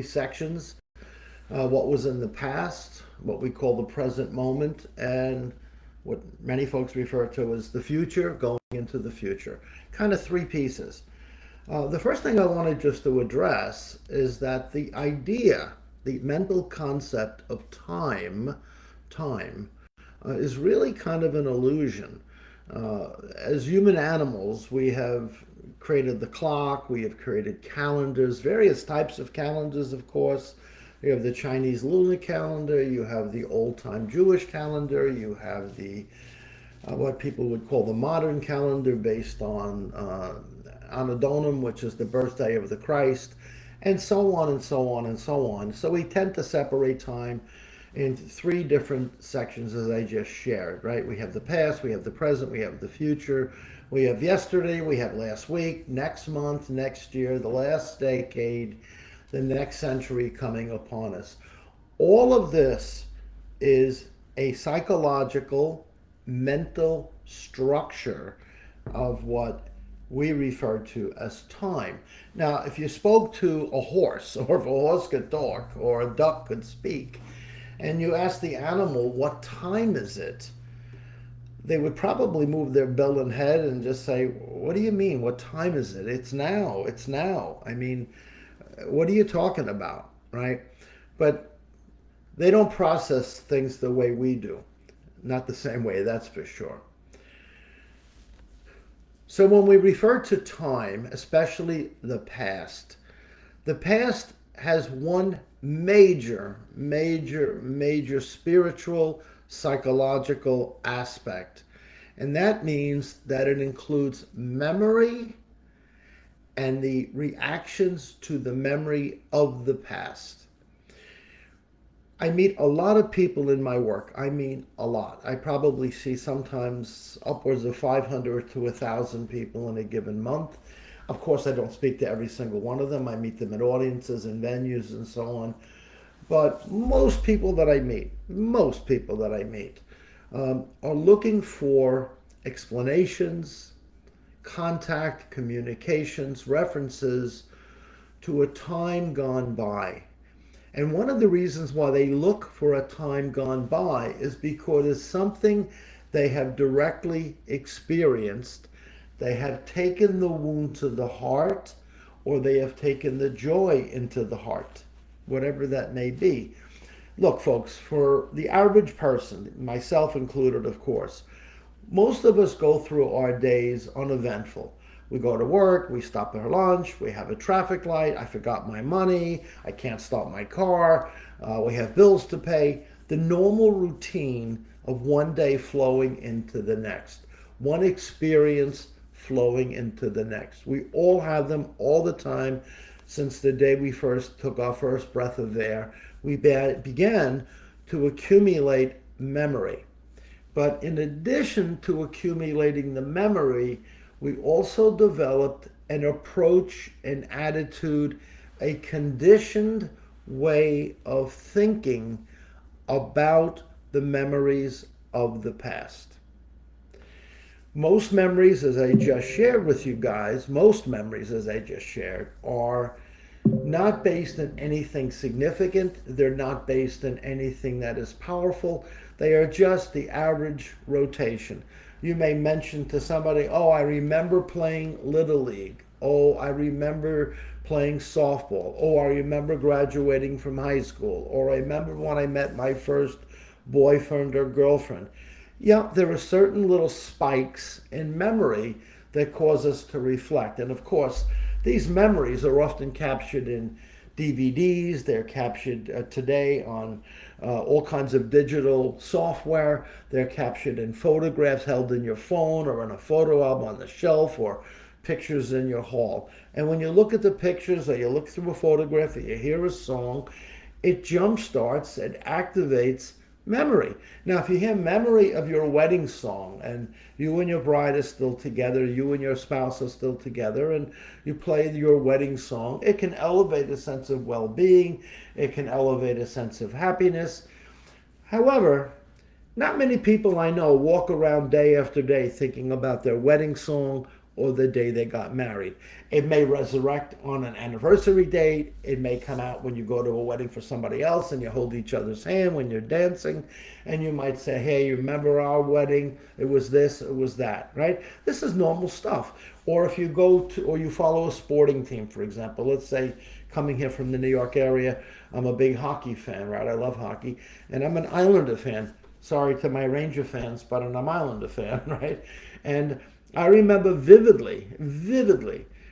sections. What was in the past, what we call the present moment, and what many folks refer to as the future, going into the future. Kind of three pieces. The first thing I wanted just to address is that the idea, the mental concept of time, is really kind of an illusion. As human animals, we have created the clock, we have created calendars, various types of calendars, of course. You have the Chinese lunar calendar, you have the old time Jewish calendar, you have the what people would call the modern calendar based on Anadonum, which is the birthday of the Christ, and so on and so on and so on. So we tend to separate time into three different sections, as I just shared, right? We have the past, we have the present, we have the future, we have yesterday, we have last week, next month, next year, the last decade, the next century coming upon us. All of this is a psychological, mental structure of what we refer to as time. Now, if you spoke to a horse, or if a horse could talk, or a duck could speak, and you ask the animal, what time is it? They would probably move their bill and head and just say, what do you mean? What time is it? It's now. It's now. I mean, what are you talking about, right? But they don't process things the way we do. Not the same way, that's for sure. So when we refer to time, especially the past has one major spiritual, psychological aspect. And that means that it includes memory and the reactions to the memory of the past. I meet a lot of people in my work. I mean, a lot. I probably see sometimes upwards of 500 to 1,000 people in a given month. Of course, I don't speak to every single one of them. I meet them in audiences and venues and so on. But most people that I meet, are looking for explanations, contact, communications, references to a time gone by. And one of the reasons why they look for a time gone by is because it's something they have directly experienced. They have taken the wound to the heart, or they have taken the joy into the heart, whatever that may be. Look, folks, for the average person, myself included, of course, most of us go through our days uneventful. We go to work, we stop at lunch, we have a traffic light, I forgot my money, I can't start my car, we have bills to pay. The normal routine of one day flowing into the next, one experience flowing into the next. We all have them all the time since the day we first took our first breath of air. We began to accumulate memory. But in addition to accumulating the memory, we also developed an approach, an attitude, a conditioned way of thinking about the memories of the past. Most memories, as I just shared with you guys, are not based in anything significant. They're not based in anything that is powerful. They are just the average rotation. You may mention to somebody, oh, I remember playing Little League. Oh, I remember playing softball. Oh, I remember graduating from high school. Or I remember when I met my first boyfriend or girlfriend. Yeah, there are certain little spikes in memory that cause us to reflect. And of course, these memories are often captured in DVDs. They're captured today on all kinds of digital software. They're captured in photographs held in your phone or in a photo album on the shelf or pictures in your hall. And when you look at the pictures or you look through a photograph or you hear a song, it jumpstarts, it activates memory. Now, if you hear memory of your wedding song and you and your bride are still together, you and your spouse are still together, and you play your wedding song, it can elevate a sense of well-being, it can elevate a sense of happiness. However, not many people I know walk around day after day thinking about their wedding song or the day they got married. It may resurrect on an anniversary date. It may come out when you go to a wedding for somebody else and you hold each other's hand when you're dancing, and you might say, hey, you remember our wedding? It was this, it was that, right? This is normal stuff. Or if you go to, or you follow a sporting team, for example, let's say coming here from the New York area, I'm a big hockey fan, right? I love hockey, and I'm an Islander fan. Sorry to my Ranger fans, but I'm an Islander fan, right? And I remember vividly,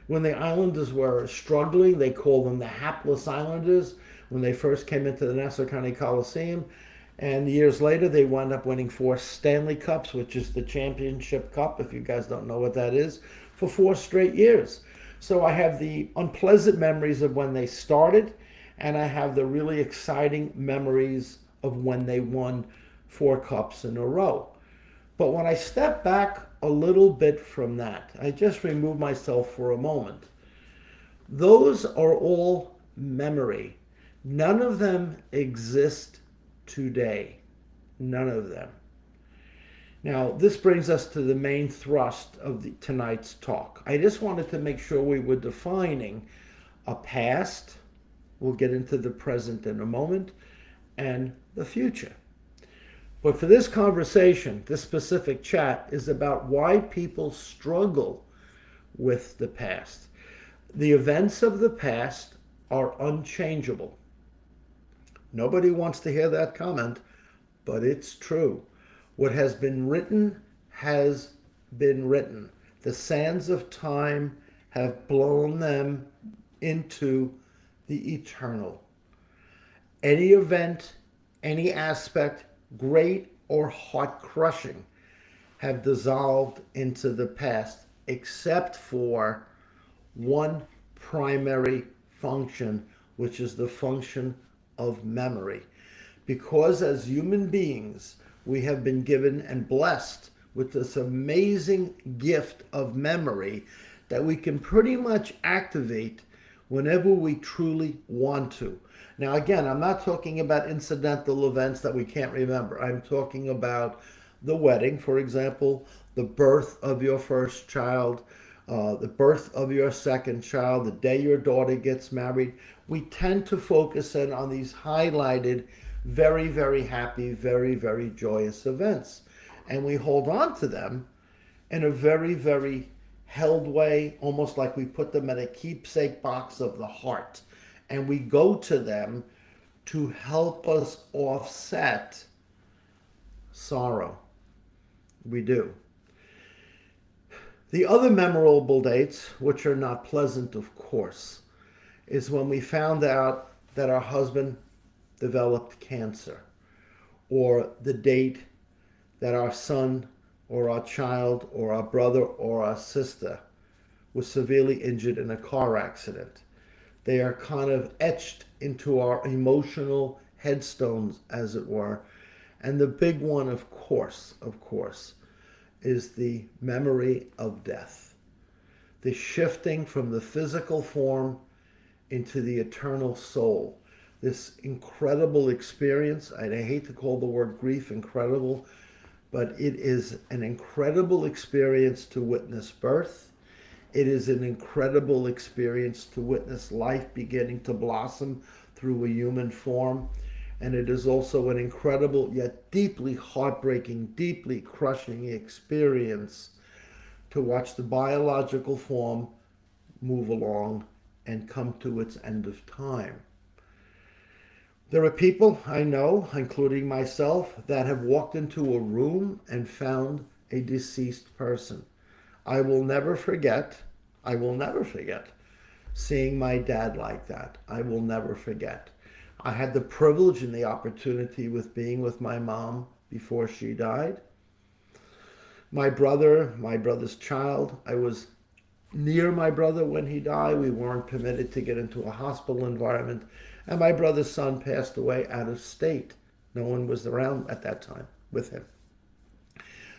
when the Islanders were struggling. They called them the hapless Islanders when they first came into the Nassau County Coliseum. And years later, they wound up winning 4 Stanley Cups, which is the championship cup, if you guys don't know what that is, for 4 straight years. So I have the unpleasant memories of when they started, and I have the really exciting memories of when they won 4 cups in a row. But when I step back a little bit from that, I just remove myself for a moment. Those are all memory. None of them exist today. None of them. Now, this brings us to the main thrust of tonight's talk. I just wanted to make sure we were defining a past, we'll get into the present in a moment, and the future. But for this conversation, this specific chat is about why people struggle with the past. The events of the past are unchangeable. Nobody wants to hear that comment, but it's true. What has been written has been written. The sands of time have blown them into the eternal. Any event, any aspect, great or heart-crushing, have dissolved into the past, except for one primary function, which is the function of memory. Because as human beings, we have been given and blessed with this amazing gift of memory that we can pretty much activate whenever we truly want to. Now, again, I'm not talking about incidental events that we can't remember. I'm talking about the wedding, for example, the birth of your first child, the birth of your second child, the day your daughter gets married. We tend to focus in on these highlighted, very, very happy, very, very joyous events. And we hold on to them in a very, very held way, almost like we put them in a keepsake box of the heart. And we go to them to help us offset sorrow. We do. The other memorable dates, which are not pleasant, of course, is when we found out that our husband developed cancer, or the date that our son or our child or our brother or our sister was severely injured in a car accident. They are kind of etched into our emotional headstones, as it were. And the big one, of course, is the memory of death. The shifting from the physical form into the eternal soul. This incredible experience, and I hate to call the word grief incredible, but it is an incredible experience to witness birth. It is an incredible experience to witness life beginning to blossom through a human form. And it is also an incredible yet deeply heartbreaking, deeply crushing experience to watch the biological form move along and come to its end of time. There are people I know, including myself, that have walked into a room and found a deceased person. I will never forget seeing my dad like that. I will never forget. I had the privilege and the opportunity with being with my mom before she died. My brother's child, I was near my brother when he died. We weren't permitted to get into a hospital environment. And my brother's son passed away out of state. No one was around at that time with him.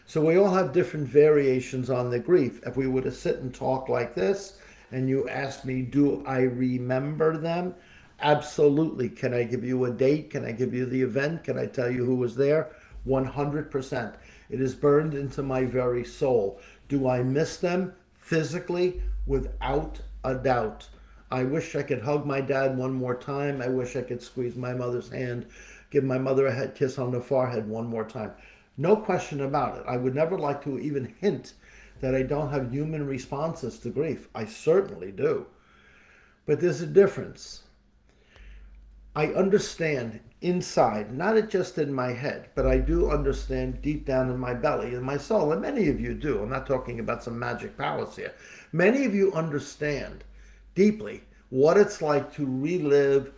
So we all have different variations on the grief. If we were to sit and talk like this, and you ask me, do I remember them? Absolutely. Can I give you a date? Can I give you the event? Can I tell you who was there? 100%. It is burned into my very soul. Do I miss them? physically, without a doubt. I wish I could hug my dad one more time. I wish I could squeeze my mother's hand, give my mother a head kiss on the forehead one more time. No question about it. I would never like to even hint that I don't have human responses to grief. I certainly do. But there's a difference. I understand inside, not just in my head, but I do understand deep down in my belly, in my soul, and many of you do. I'm not talking about some magic powers here. Many of you understand deeply what it's like to relive,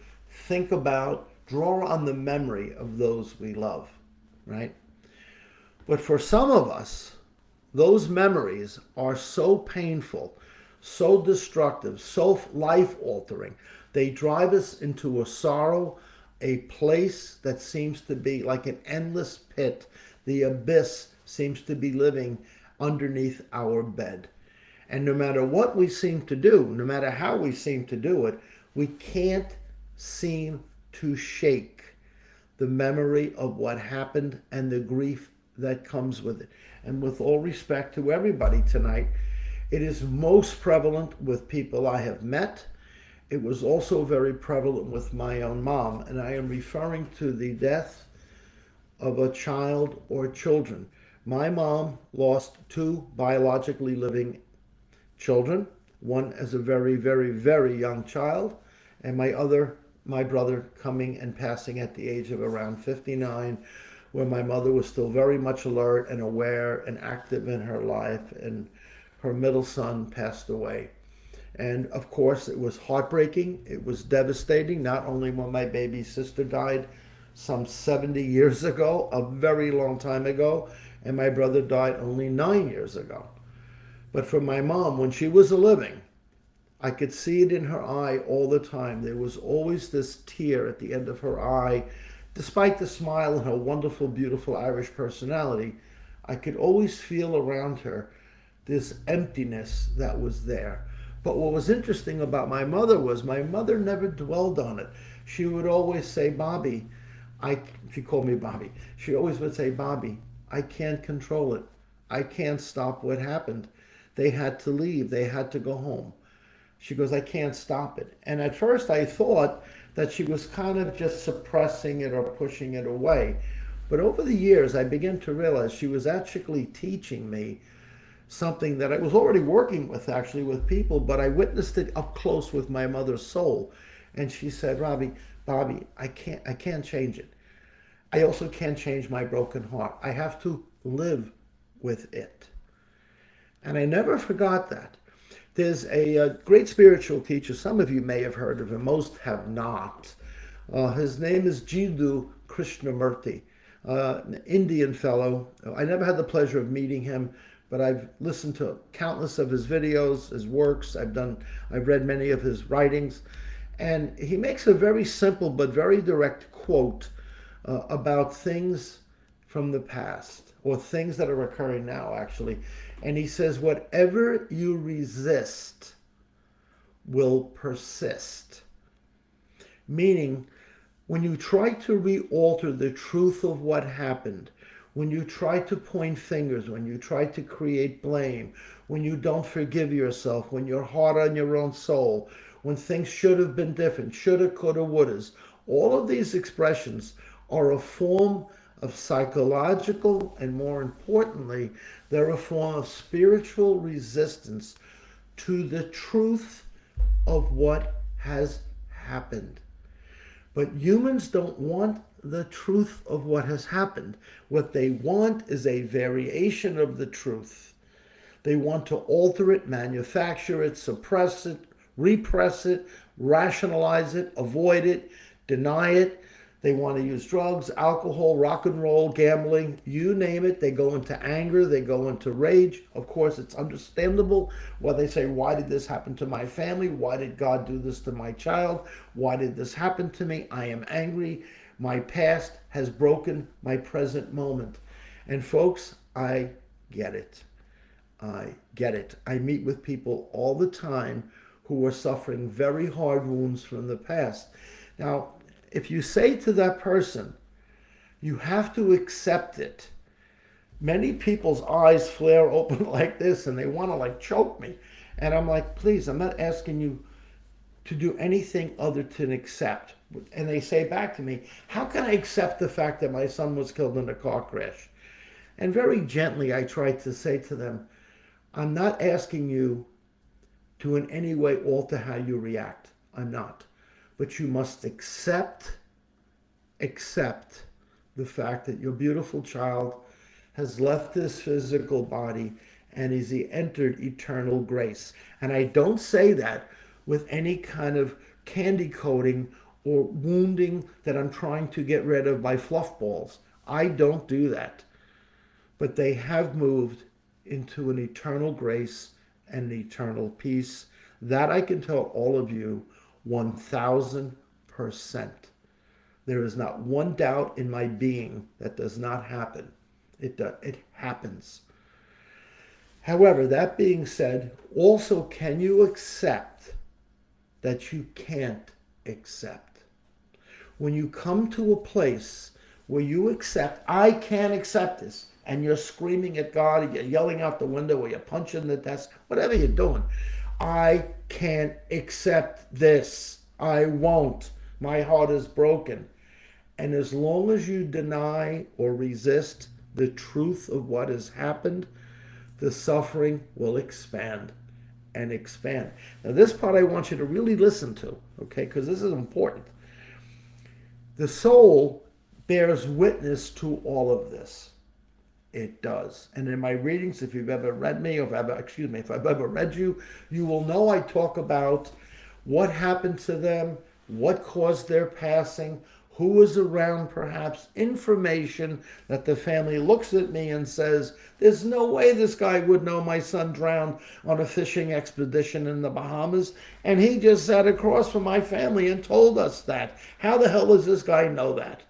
think about, draw on the memory of those we love, right? But for some of us, those memories are so painful, so destructive, so life-altering. They drive us into a sorrow, a place that seems to be like an endless pit. The abyss seems to be living underneath our bed. And no matter what we seem to do, no matter how we seem to do it, we can't seem to shake the memory of what happened and the grief that comes with it. And with all respect to everybody tonight, it is most prevalent with people I have met. It was also very prevalent with my own mom, and I am referring to the death of a child or children. My mom lost two biologically living children, one as a very, very, very young child, and my brother coming and passing at the age of around 59, where my mother was still very much alert and aware and active in her life, and her middle son passed away. And of course, it was heartbreaking. It was devastating, not only when my baby sister died some 70 years ago, a very long time ago, and my brother died only 9 years ago. But for my mom, when she was living, I could see it in her eye all the time. There was always this tear at the end of her eye. Despite the smile and her wonderful, beautiful Irish personality, I could always feel around her this emptiness that was there. But what was interesting about my mother was my mother never dwelled on it. She would always say, Bobby, she called me Bobby. She always would say, Bobby, I can't control it. I can't stop what happened. They had to leave. They had to go home. She goes, I can't stop it. And at first I thought that she was kind of just suppressing it or pushing it away. But over the years, I began to realize she was actually teaching me something that I was already working with, actually, with people, but I witnessed it up close with my mother's soul. And she said, Bobby, I can't change it. I also can't change my broken heart. I have to live with it. And I never forgot that. There's a great spiritual teacher. Some of you may have heard of him. Most have not. His name is Jiddu Krishnamurti, an Indian fellow. I never had the pleasure of meeting him, but I've listened to countless of his videos, his works. I've read many of his writings. And he makes a very simple but very direct quote about things from the past, or things that are occurring now, actually. And he says, whatever you resist will persist. Meaning, when you try to re-alter the truth of what happened, when you try to point fingers, when you try to create blame, when you don't forgive yourself, when you're hard on your own soul, when things should have been different, shoulda, coulda, wouldas, all of these expressions are a form of psychological, and more importantly, they're a form of spiritual resistance to the truth of what has happened. But humans don't want the truth of what has happened. What they want is a variation of the truth. They want to alter it, manufacture it, suppress it, repress it, rationalize it, avoid it, deny it. They want to use drugs, alcohol, rock and roll, gambling, you name it. They go into anger, they go into rage. Of course, it's understandable why they say, why did this happen to my family? Why did God do this to my child? Why did this happen to me? I am angry. My past has broken my present moment. And folks, I get it. I get it. I meet with people all the time who are suffering very hard wounds from the past. Now, if you say to that person, you have to accept it, Many people's eyes flare open like this and they want to like choke me. And I'm like, please, I'm not asking you to do anything other than accept. And they say back to me, how can I accept the fact that my son was killed in a car crash? And very gently, I try to say to them, I'm not asking you to in any way alter how you react. I'm not. But you must accept the fact that your beautiful child has left this physical body and is he entered eternal grace. And I don't say that with any kind of candy coating or wounding that I'm trying to get rid of by fluff balls. I don't do that. But they have moved into an eternal grace and an eternal peace. That I can tell all of you 1000%. There is not one doubt in my being that does not happen. It happens. However, that being said, also can you accept that you can't accept? When you come to a place where you accept, I can't accept this, and you're screaming at God, and you're yelling out the window, or you're punching the desk, whatever you're doing, I can't accept this. I won't. My heart is broken. And as long as you deny or resist the truth of what has happened, the suffering will expand and expand. Now, this part I want you to really listen to, okay, because this is important. The soul bears witness to all of this. It does. And in my readings, if you've ever read me, or if I've ever read you, you will know I talk about what happened to them, what caused their passing, who was around, perhaps information that the family looks at me and says, there's no way this guy would know my son drowned on a fishing expedition in the Bahamas, and he just sat across from my family and told us that. How the hell does this guy know that?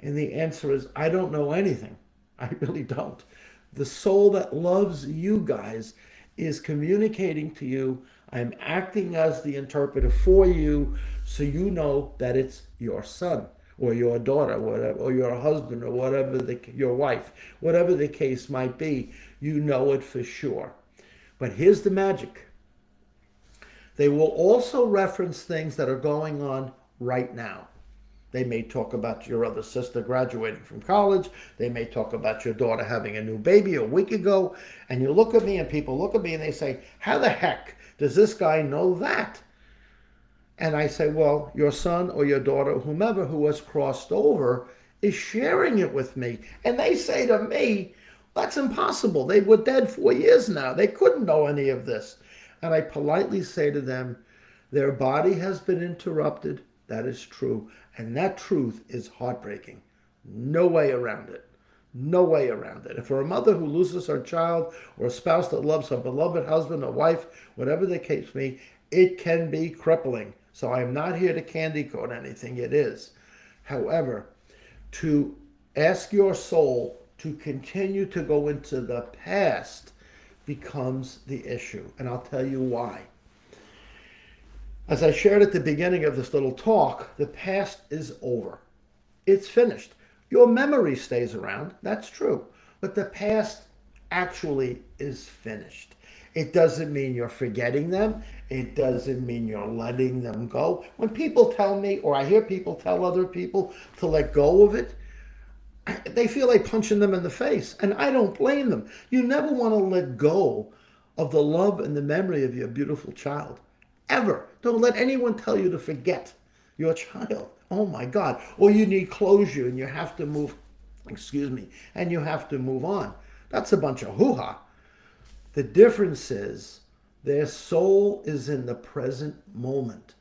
And the answer is, I don't know anything. I really don't. The soul that loves you guys is communicating to you. I'm acting as the interpreter for you, so you know that it's your son or your daughter, whatever, or your husband, or whatever your wife, whatever the case might be. You know it for sure. But here's the magic. They will also reference things that are going on right now. They may talk about your other sister graduating from college. They may talk about your daughter having a new baby a week ago. And you look at me, and people look at me and they say, how the heck does this guy know that? And I say, well, your son or your daughter, whomever who has crossed over, is sharing it with me. And they say to me, that's impossible. They were dead 4 years now. They couldn't know any of this. And I politely say to them, their body has been interrupted. That is true. And that truth is heartbreaking. No way around it. No way around it. If for a mother who loses her child, or a spouse that loves her beloved husband or wife, whatever the case may be, it can be crippling. So I'm not here to candy coat anything. It is. However, to ask your soul to continue to go into the past becomes the issue. And I'll tell you why. As I shared at the beginning of this little talk, the past is over. It's finished. Your memory stays around, that's true. But the past actually is finished. It doesn't mean you're forgetting them. It doesn't mean you're letting them go. When people tell me, or I hear people tell other people to let go of it, they feel like punching them in the face. And I don't blame them. You never want to let go of the love and the memory of your beautiful child. Ever. Don't let anyone tell you to forget your child. Oh my God. Or you need closure and you have to move, and you have to move on. That's a bunch of hoo-ha. The difference is their soul is in the present moment.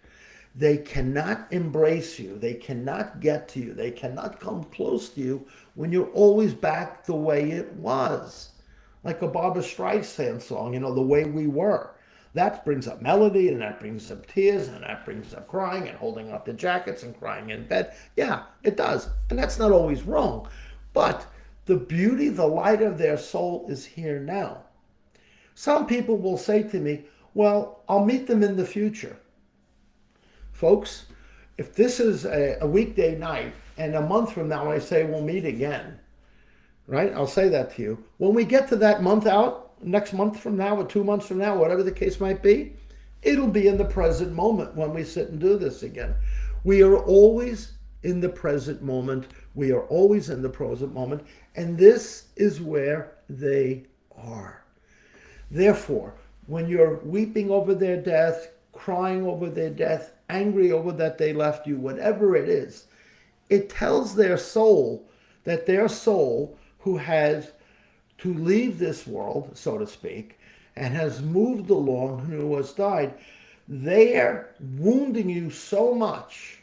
They cannot embrace you. They cannot get to you. They cannot come close to you when you're always back the way it was. Like a Barbra Streisand song, The Way We Were. That brings up melody, and that brings up tears, and that brings up crying and holding up the jackets and crying in bed. Yeah, it does. And that's not always wrong. But the beauty, the light of their soul is here now. Some people will say to me, well, I'll meet them in the future. Folks, if this is a weekday night and a month from now I say we'll meet again, right? I'll say that to you. When we get to that month out, next month from now or 2 months from now, whatever the case might be, it'll be in the present moment when we sit and do this again. We are always in the present moment. We are always in the present moment. And this is where they are. Therefore, when you're weeping over their death, crying over their death, angry over that they left you, whatever it is, it tells their soul that their soul, who has to leave this world, so to speak, and has moved along, who has died, they're wounding you so much,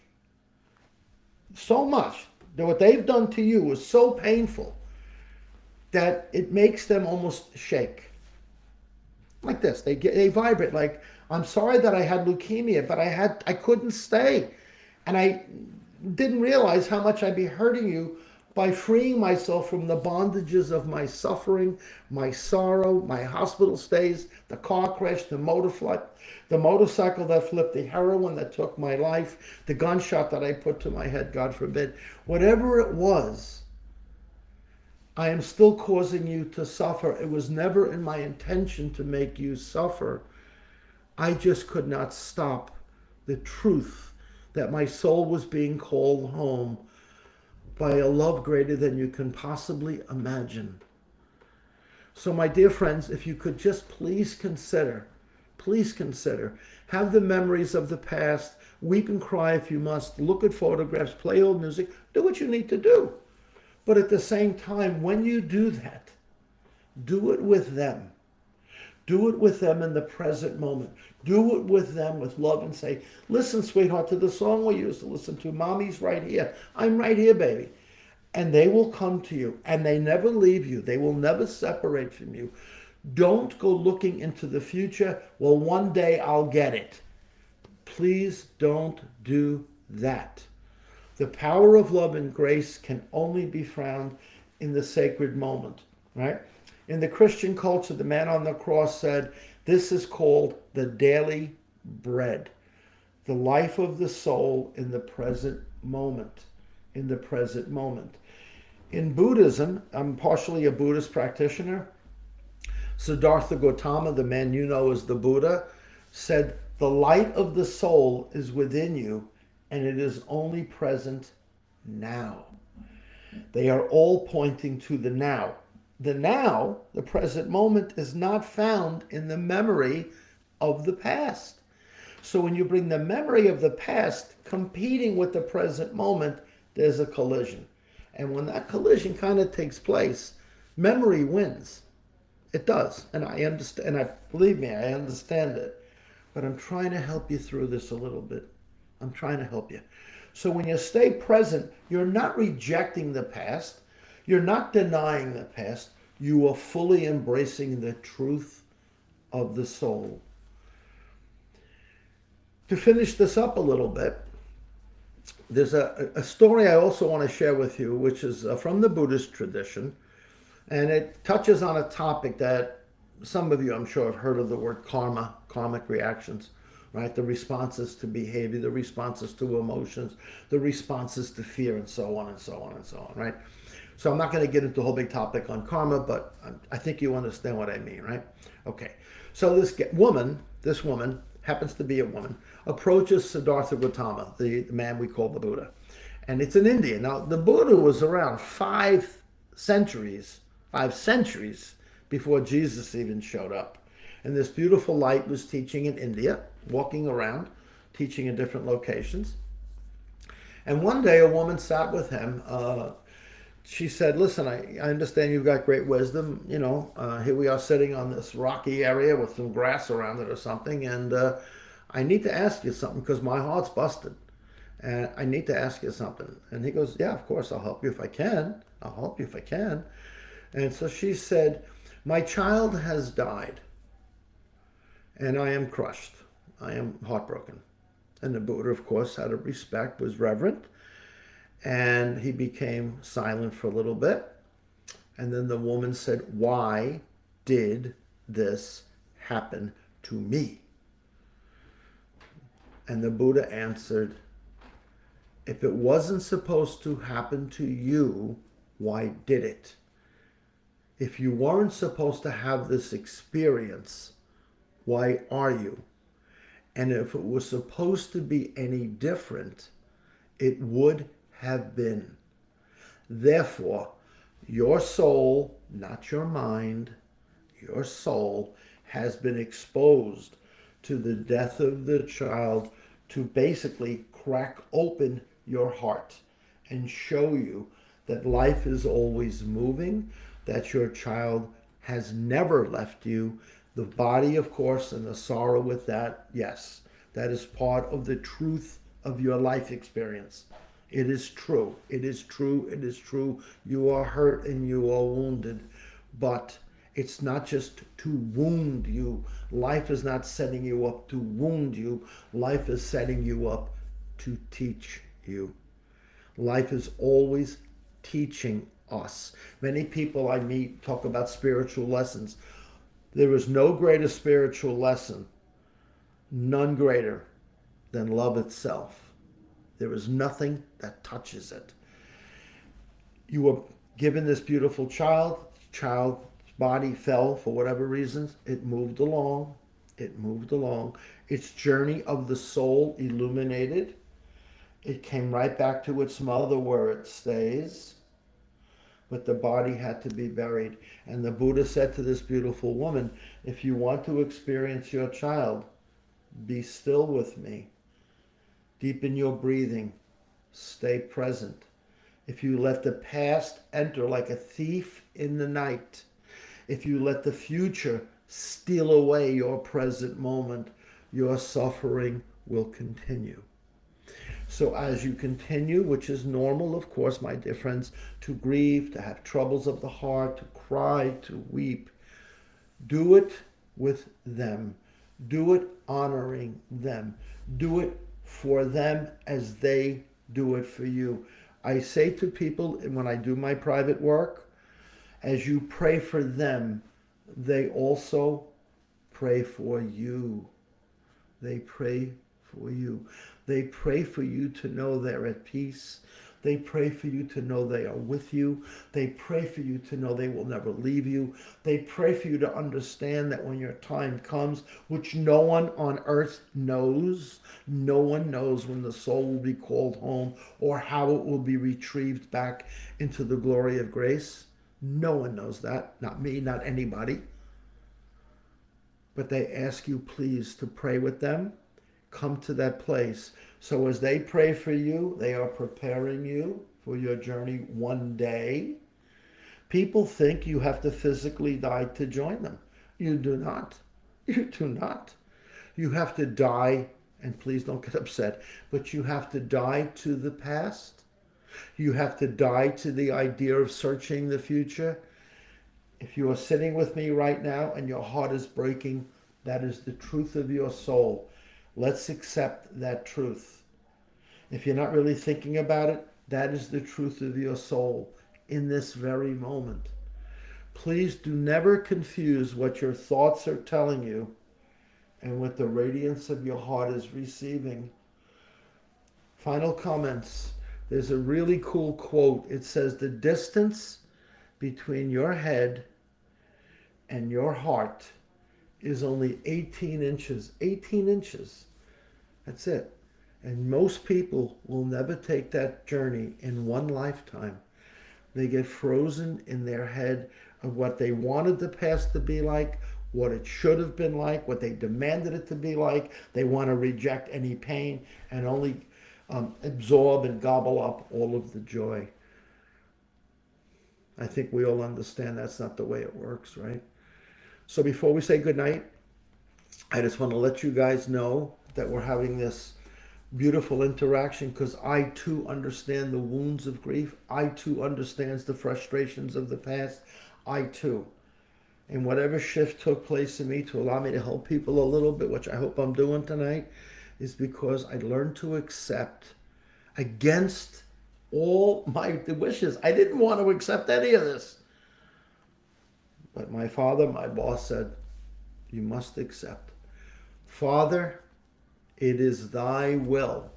that what they've done to you is so painful that it makes them almost shake. Like this, they vibrate like, I'm sorry that I had leukemia, but I couldn't stay. And I didn't realize how much I'd be hurting you by freeing myself from the bondages of my suffering, my sorrow, my hospital stays, the car crash, the motorcycle that flipped, the heroin that took my life, the gunshot that I put to my head, God forbid. Whatever it was, I am still causing you to suffer. It was never in my intention to make you suffer. I just could not stop the truth that my soul was being called home by a love greater than you can possibly imagine. So my dear friends, if you could just please consider, have the memories of the past, weep and cry if you must, look at photographs, play old music, do what you need to do. But at the same time, when you do that, do it with them. Do it with them in the present moment. Do it with them with love and say, listen, sweetheart, to the song we used to listen to, Mommy's right here. I'm right here, baby. And they will come to you, and they never leave you. They will never separate from you. Don't go looking into the future. Well, one day I'll get it. Please don't do that. The power of love and grace can only be found in the sacred moment, right? In the Christian culture, the man on the cross said, this is called the daily bread, the life of the soul in the present moment, in the present moment. In Buddhism, I'm partially a Buddhist practitioner. Siddhartha Gautama, the man you know as the Buddha, said, the light of the soul is within you, and it is only present now. They are all pointing to the now. The now, the present moment, is not found in the memory of the past. So when you bring the memory of the past competing with the present moment, there's a collision. And when that collision kind of takes place, memory wins. It does. And I understand, and believe me, I understand it. But I'm trying to help you through this a little bit. I'm trying to help you. So when you stay present, you're not rejecting the past. You're not denying the past. You are fully embracing the truth of the soul. To finish this up a little bit, there's a story I also want to share with you, which is from the Buddhist tradition. And it touches on a topic that some of you, I'm sure, have heard of the word karma, karmic reactions, right? The responses to behavior, the responses to emotions, the responses to fear, and so on and so on and so on, right? So I'm not going to get into a whole big topic on karma, but I think you understand what I mean, right? Okay. So this woman happens to be a woman, approaches Siddhartha Gautama, the man we call the Buddha. And it's in India. Now, the Buddha was around 5 centuries before Jesus even showed up. And this beautiful light was teaching in India, walking around, teaching in different locations. And one day a woman sat with him. She said, listen, I understand you've got great wisdom. You know, here we are sitting on this rocky area with some grass around it or something. And I need to ask you something because my heart's busted. And I need to ask you something. And he goes, yeah, of course, I'll help you if I can. I'll help you if I can. And so she said, my child has died. And I am crushed. I am heartbroken. And the Buddha, of course, out of respect, was reverent. And he became silent for a little bit. And then the woman said, why did this happen to me? And the Buddha answered, if it wasn't supposed to happen to you, why did it? If you weren't supposed to have this experience, why are you? And if it was supposed to be any different, it would have been. Therefore, your soul, not your mind, your soul has been exposed to the death of the child to basically crack open your heart and show you that life is always moving, that your child has never left you. The body, of course, and the sorrow with that, yes, that is part of the truth of your life experience. It is true. It is true. It is true. You are hurt and you are wounded. But it's not just to wound you. Life is not setting you up to wound you. Life is setting you up to teach you. Life is always teaching us. Many people I meet talk about spiritual lessons. There is no greater spiritual lesson, none greater than love itself. There is nothing that touches it. You were given this beautiful child. Child's body fell for whatever reasons. It moved along. It moved along. Its journey of the soul illuminated. It came right back to its mother where it stays. But the body had to be buried. And the Buddha said to this beautiful woman, if you want to experience your child, be still with me. Deepen your breathing. Stay present. If you let the past enter like a thief in the night, if you let the future steal away your present moment, your suffering will continue. So as you continue, which is normal, of course, my dear friends, to grieve, to have troubles of the heart, to cry, to weep, do it with them. Do it honoring them. Do it for them as they do it for you. I say to people when I do my private work, as you pray for them, they also pray for you. They pray for you. They pray for you to know they're at peace. They pray for you to know they are with you. They pray for you to know they will never leave you. They pray for you to understand that when your time comes, which no one on earth knows, no one knows when the soul will be called home or how it will be retrieved back into the glory of grace. No one knows that. Not me, not anybody. But they ask you, please, to pray with them. Come to that place. So as they pray for you, they are preparing you for your journey one day. People think you have to physically die to join them. You do not. You do not. You have to die, and please don't get upset, but you have to die to the past. You have to die to the idea of searching the future. If you are sitting with me right now and your heart is breaking, that is the truth of your soul. Let's accept that truth. If you're not really thinking about it, that is the truth of your soul in this very moment. Please do never confuse what your thoughts are telling you and what the radiance of your heart is receiving. Final comments. There's a really cool quote. It says, the distance between your head and your heart is only 18 inches. 18 inches. That's it. And most people will never take that journey in one lifetime. They get frozen in their head of what they wanted the past to be like, what it should have been like, what they demanded it to be like. They want to reject any pain and only absorb and gobble up all of the joy. I think we all understand that's not the way it works, right? So before we say goodnight, I just want to let you guys know that we're having this beautiful interaction because I too understand the wounds of grief. I too understand the frustrations of the past. I too. And whatever shift took place in me to allow me to help people a little bit, which I hope I'm doing tonight, is because I learned to accept against all my wishes. I didn't want to accept any of this. But my father, my boss said, you must accept. Father, it is thy will.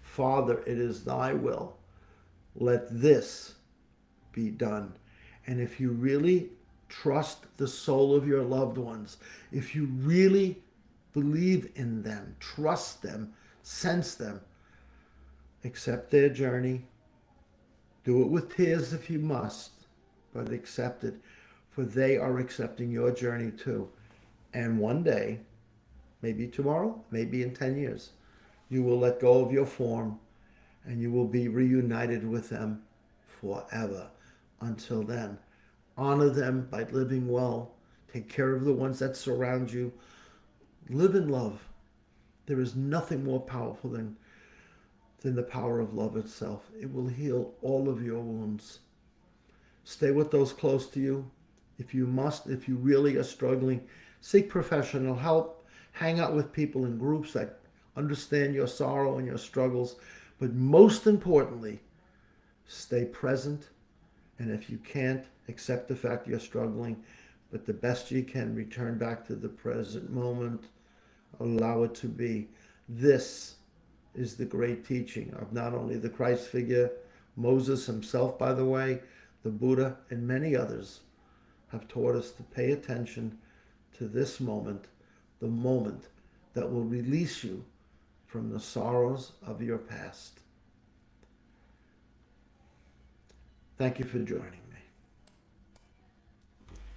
Father, it is thy will. Let this be done. And if you really Trust the soul of your loved ones. If you really believe in them, trust them, sense them, accept their journey. Do it with tears if you must, but accept it, for they are accepting your journey too. And one day, maybe tomorrow, maybe in 10 years, you will let go of your form and you will be reunited with them forever. Until then, honor them by living well. Take care of the ones that surround you. Live in love. There is nothing more powerful than the power of love itself. It will heal all of your wounds. Stay with those close to you. If you must, if you really are struggling, seek professional help. Hang out with people in groups that understand your sorrow and your struggles. But most importantly, stay present. And if you can't, accept the fact you're struggling. But the best you can, return back to the present moment. Allow it to be. This is the great teaching of not only the Christ figure, Moses himself, by the way, the Buddha, and many others have taught us to pay attention to this moment, the moment that will release you from the sorrows of your past. Thank you for joining.